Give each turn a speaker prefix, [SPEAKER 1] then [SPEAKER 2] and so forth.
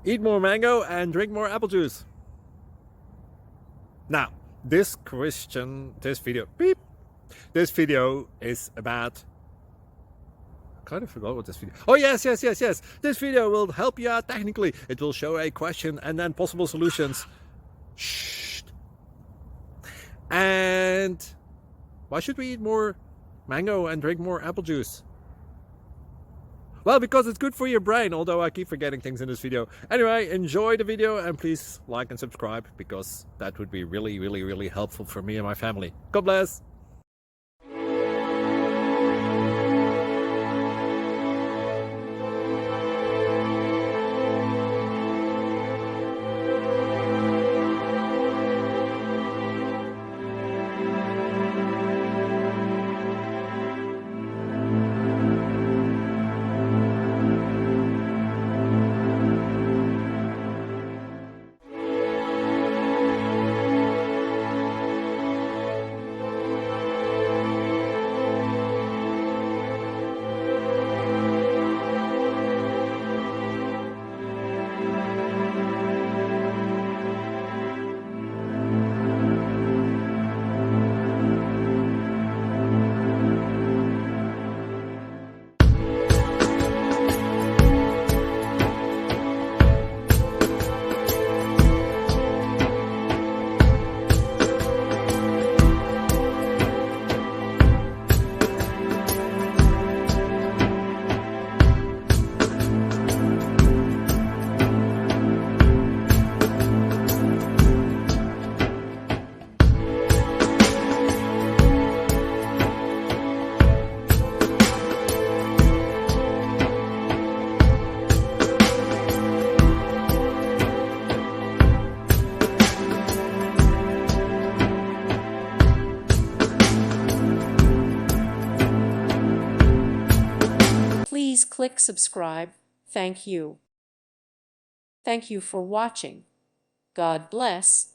[SPEAKER 1] Eat more mango and drink more apple juice. Now, this video is about, I kind of forgot what this video. Oh, yes. This video will help you out technically. It will show a question and then possible solutions. Shh. And why should we eat more mango and drink more apple juice? Well, because it's good for your brain, although I keep forgetting things in this video. Anyway, enjoy the video and please like and subscribe, because that would be really helpful for me and my family. God bless!
[SPEAKER 2] Please click subscribe. Thank you. Thank you for watching. God bless.